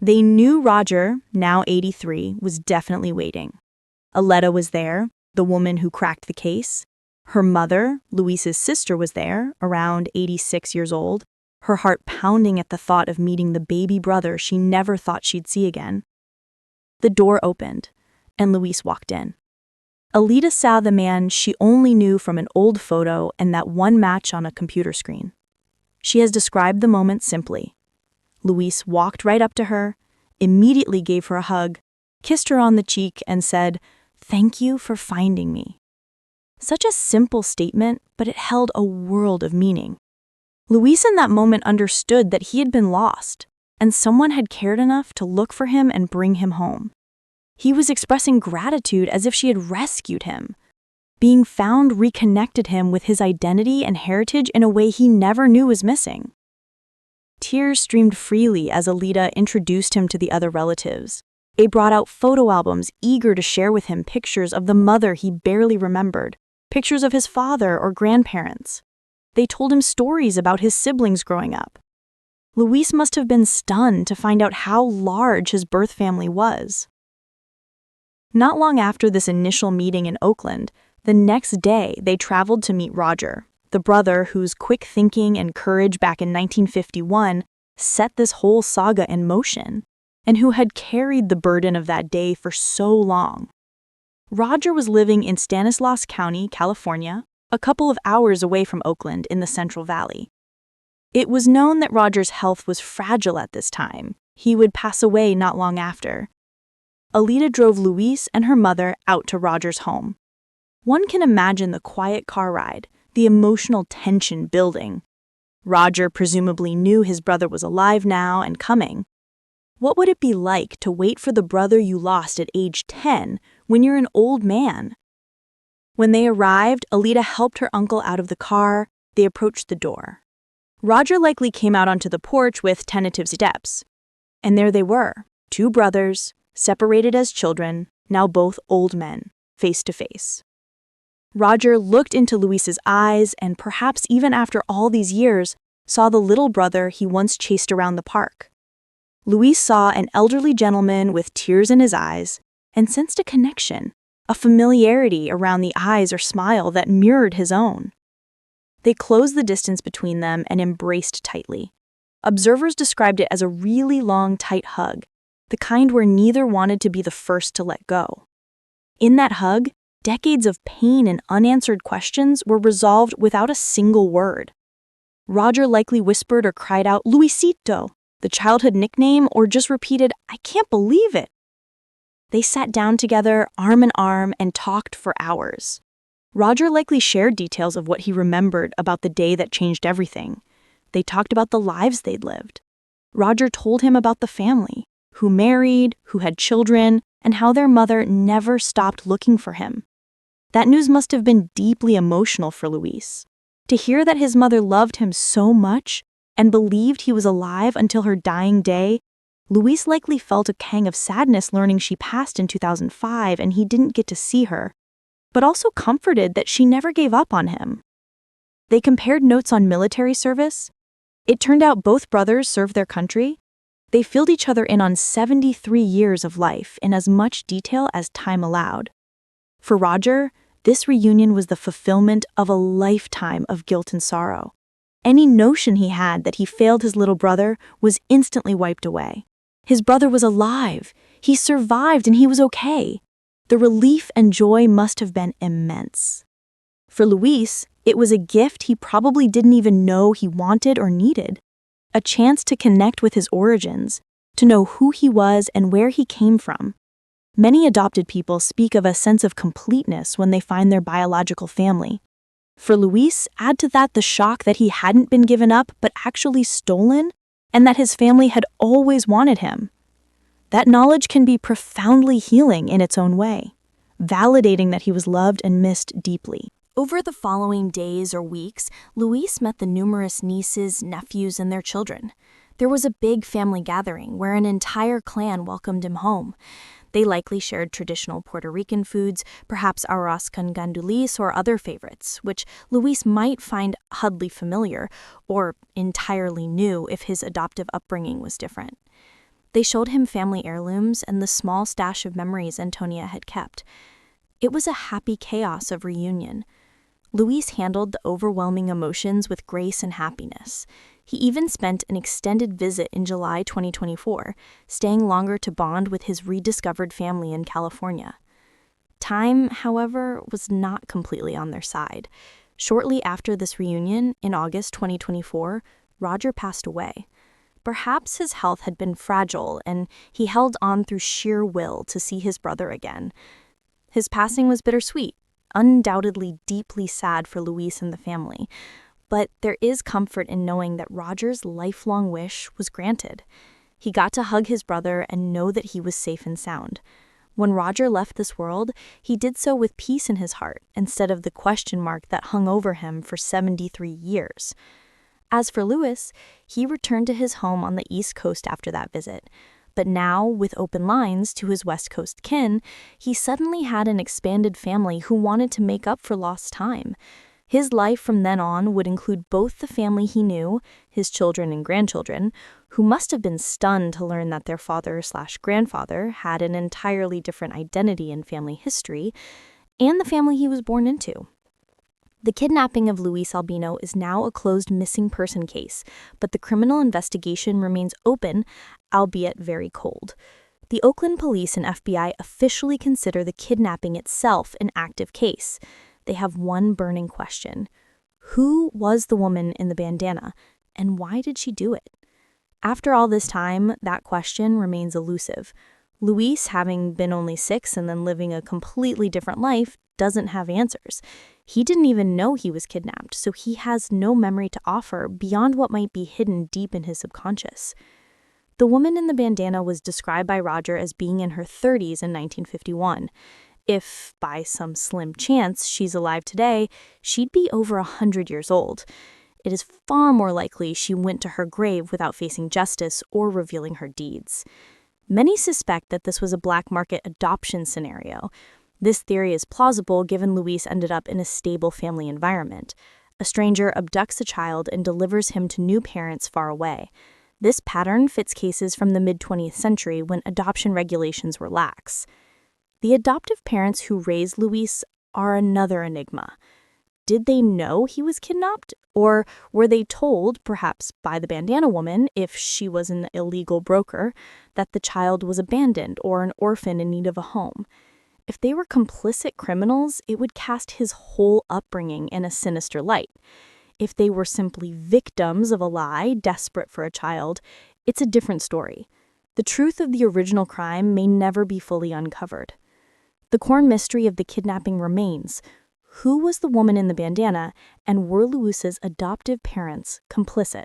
They knew Roger, now 83, was definitely waiting. Aletta was there, the woman who cracked the case. Her mother, Luis's sister, was there, around 86 years old, her heart pounding at the thought of meeting the baby brother she never thought she'd see again. The door opened, and Luis walked in. Alita saw the man she only knew from an old photo and that one match on a computer screen. She has described the moment simply. Luis walked right up to her, immediately gave her a hug, kissed her on the cheek, and said, "Thank you for finding me." Such a simple statement, but it held a world of meaning. Luis in that moment understood that he had been lost, and someone had cared enough to look for him and bring him home. He was expressing gratitude as if she had rescued him. Being found reconnected him with his identity and heritage in a way he never knew was missing. Tears streamed freely as Alita introduced him to the other relatives. They brought out photo albums, eager to share with him pictures of the mother he barely remembered, pictures of his father or grandparents. They told him stories about his siblings growing up. Luis must have been stunned to find out how large his birth family was. Not long after this initial meeting in Oakland, the next day they traveled to meet Roger, the brother whose quick thinking and courage back in 1951 set this whole saga in motion, and who had carried the burden of that day for so long. Roger was living in Stanislaus County, California, a couple of hours away from Oakland in the Central Valley. It was known that Roger's health was fragile at this time. He would pass away not long after. Alita drove Luis and her mother out to Roger's home. One can imagine the quiet car ride, the emotional tension building. Roger presumably knew his brother was alive now and coming. What would it be like to wait for the brother you lost at age 10 when you're an old man? When they arrived, Alita helped her uncle out of the car. They approached the door. Roger likely came out onto the porch with tentative steps. And there they were, 2 brothers, separated as children, now both old men, face to face. Roger looked into Luis's eyes and perhaps even after all these years, saw the little brother he once chased around the park. Luis saw an elderly gentleman with tears in his eyes and sensed a connection, a familiarity around the eyes or smile that mirrored his own. They closed the distance between them and embraced tightly. Observers described it as a really long, tight hug, the kind where neither wanted to be the first to let go. In that hug, decades of pain and unanswered questions were resolved without a single word. Roger likely whispered or cried out, "Luisito," the childhood nickname, or just repeated, "I can't believe it." They sat down together, arm in arm, and talked for hours. Roger likely shared details of what he remembered about the day that changed everything. They talked about the lives they'd lived. Roger told him about the family, who married, who had children, and how their mother never stopped looking for him. That news must have been deeply emotional for Luis. To hear that his mother loved him so much and believed he was alive until her dying day, Luis likely felt a pang of sadness learning she passed in 2005 and he didn't get to see her, but also comforted that she never gave up on him. They compared notes on military service. It turned out both brothers served their country. They filled each other in on 73 years of life in as much detail as time allowed. For Roger, this reunion was the fulfillment of a lifetime of guilt and sorrow. Any notion he had that he failed his little brother was instantly wiped away. His brother was alive. He survived and he was okay. The relief and joy must have been immense. For Luis, it was a gift he probably didn't even know he wanted or needed. A chance to connect with his origins, to know who he was and where he came from. Many adopted people speak of a sense of completeness when they find their biological family. For Luis, add to that the shock that he hadn't been given up but actually stolen, and that his family had always wanted him. That knowledge can be profoundly healing in its own way, validating that he was loved and missed deeply. Over the following days or weeks, Luis met the numerous nieces, nephews, and their children. There was a big family gathering where an entire clan welcomed him home. They likely shared traditional Puerto Rican foods, perhaps arroz con gandules or other favorites, which Luis might find oddly familiar or entirely new if his adoptive upbringing was different. They showed him family heirlooms and the small stash of memories Antonia had kept. It was a happy chaos of reunion. Luis handled the overwhelming emotions with grace and happiness. He even spent an extended visit in July 2024, staying longer to bond with his rediscovered family in California. Time, however, was not completely on their side. Shortly after this reunion, in August 2024, Roger passed away. Perhaps his health had been fragile, and he held on through sheer will to see his brother again. His passing was bittersweet, undoubtedly deeply sad for Luis and the family. But there is comfort in knowing that Roger's lifelong wish was granted. He got to hug his brother and know that he was safe and sound. When Roger left this world, he did so with peace in his heart instead of the question mark that hung over him for 73 years. As for Luis, he returned to his home on the East Coast after that visit. But now, with open lines to his West Coast kin, he suddenly had an expanded family who wanted to make up for lost time. His life from then on would include both the family he knew, his children and grandchildren, who must have been stunned to learn that their father/grandfather had an entirely different identity in family history, and the family he was born into. The kidnapping of Luis Albino is now a closed missing person case, but the criminal investigation remains open, albeit very cold. The Oakland police and FBI officially consider the kidnapping itself an active case. They have one burning question. Who was the woman in the bandana, and why did she do it? After all this time, that question remains elusive. Luis, having been only 6 and then living a completely different life, doesn't have answers. He didn't even know he was kidnapped, so he has no memory to offer beyond what might be hidden deep in his subconscious. The woman in the bandana was described by Roger as being in her 30s in 1951. If, by some slim chance, she's alive today, she'd be over 100 years old. It is far more likely she went to her grave without facing justice or revealing her deeds. Many suspect that this was a black market adoption scenario. This theory is plausible given Luis ended up in a stable family environment. A stranger abducts a child and delivers him to new parents far away. This pattern fits cases from the mid-20th century when adoption regulations were lax. The adoptive parents who raised Luis are another enigma. Did they know he was kidnapped? Or were they told, perhaps by the bandana woman, if she was an illegal broker, that the child was abandoned or an orphan in need of a home? If they were complicit criminals, it would cast his whole upbringing in a sinister light. If they were simply victims of a lie, desperate for a child, it's a different story. The truth of the original crime may never be fully uncovered. The core mystery of the kidnapping remains. Who was the woman in the bandana, and were Luis's adoptive parents complicit?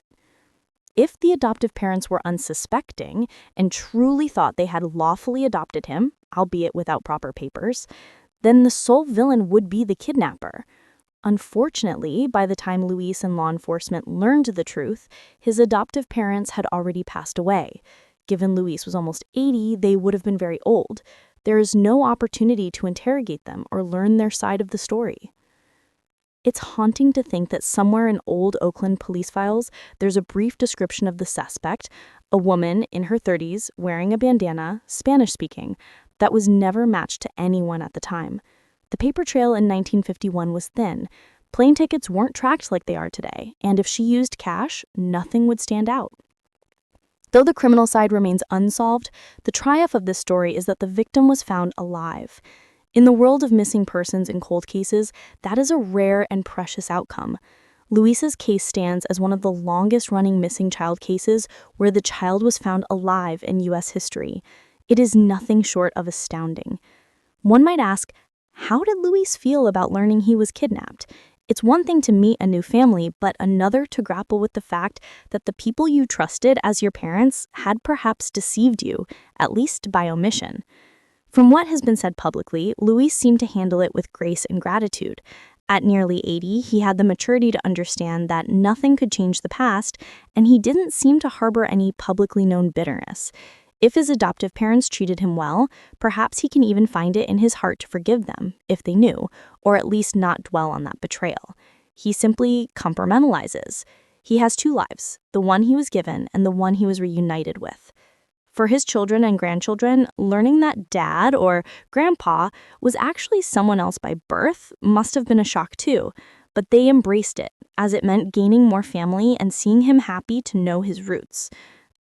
If the adoptive parents were unsuspecting and truly thought they had lawfully adopted him, albeit without proper papers, then the sole villain would be the kidnapper. Unfortunately, by the time Luis and law enforcement learned the truth, his adoptive parents had already passed away. Given Luis was almost 80, they would have been very old. There is no opportunity to interrogate them or learn their side of the story. It's haunting to think that somewhere in old Oakland police files, there's a brief description of the suspect, a woman in her 30s wearing a bandana, Spanish-speaking, that was never matched to anyone at the time. The paper trail in 1951 was thin. Plane tickets weren't tracked like they are today, and if she used cash, nothing would stand out. Though the criminal side remains unsolved, the triumph of this story is that the victim was found alive. In the world of missing persons and cold cases, that is a rare and precious outcome. Luis's case stands as one of the longest-running missing child cases where the child was found alive in U.S. history. It is nothing short of astounding. One might ask, how did Luis feel about learning he was kidnapped? It's one thing to meet a new family, but another to grapple with the fact that the people you trusted as your parents had perhaps deceived you, at least by omission. From what has been said publicly, Luis seemed to handle it with grace and gratitude. At nearly 80, he had the maturity to understand that nothing could change the past, and he didn't seem to harbor any publicly known bitterness. If his adoptive parents treated him well, perhaps he can even find it in his heart to forgive them, if they knew, or at least not dwell on that betrayal. He simply compartmentalizes. He has two lives, the one he was given and the one he was reunited with. For his children and grandchildren, learning that dad or grandpa was actually someone else by birth must have been a shock too, but they embraced it, as it meant gaining more family and seeing him happy to know his roots.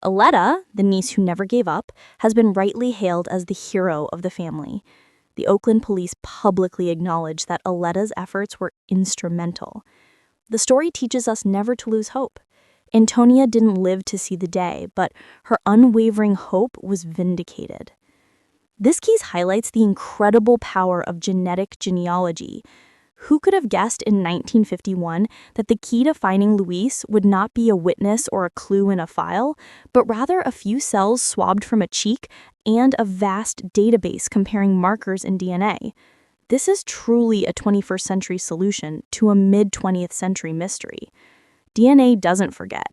Aletta, the niece who never gave up, has been rightly hailed as the hero of the family. The Oakland police publicly acknowledged that Aletta's efforts were instrumental. The story teaches us never to lose hope. Antonia didn't live to see the day, but her unwavering hope was vindicated. This case highlights the incredible power of genetic genealogy. Who could have guessed in 1951 that the key to finding Luis would not be a witness or a clue in a file, but rather a few cells swabbed from a cheek and a vast database comparing markers in DNA? This is truly a 21st century solution to a mid-20th century mystery. DNA doesn't forget.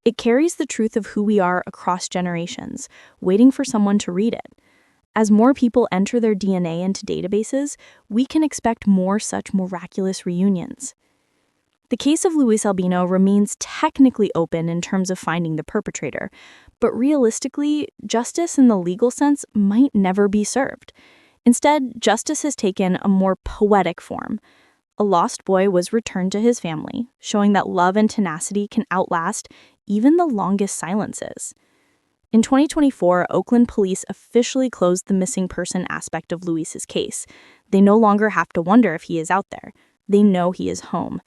It carries the truth of who we are across generations, waiting for someone to read it. As more people enter their DNA into databases, we can expect more such miraculous reunions. The case of Luis Albino remains technically open in terms of finding the perpetrator, but realistically, justice in the legal sense might never be served. Instead, justice has taken a more poetic form. A lost boy was returned to his family, showing that love and tenacity can outlast even the longest silences. In 2024, Oakland police officially closed the missing person aspect of Luis's case. They no longer have to wonder if he is out there. They know he is home.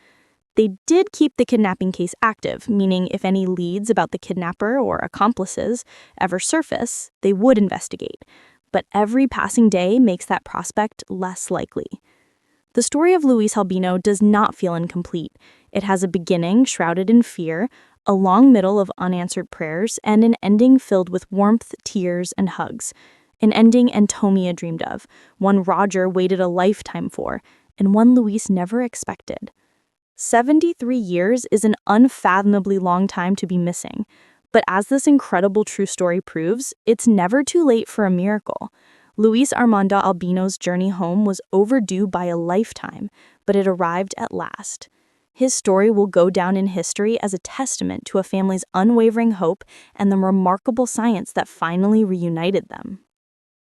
They did keep the kidnapping case active, meaning if any leads about the kidnapper or accomplices ever surface, they would investigate. But every passing day makes that prospect less likely. The story of Luis Albino does not feel incomplete. It has a beginning shrouded in fear, a long middle of unanswered prayers, and an ending filled with warmth, tears, and hugs. An ending Antonia dreamed of, one Roger waited a lifetime for, and one Luis never expected. 73 years is an unfathomably long time to be missing, but as this incredible true story proves, it's never too late for a miracle. Luis Armando Albino's journey home was overdue by a lifetime, but it arrived at last. His story will go down in history as a testament to a family's unwavering hope and the remarkable science that finally reunited them.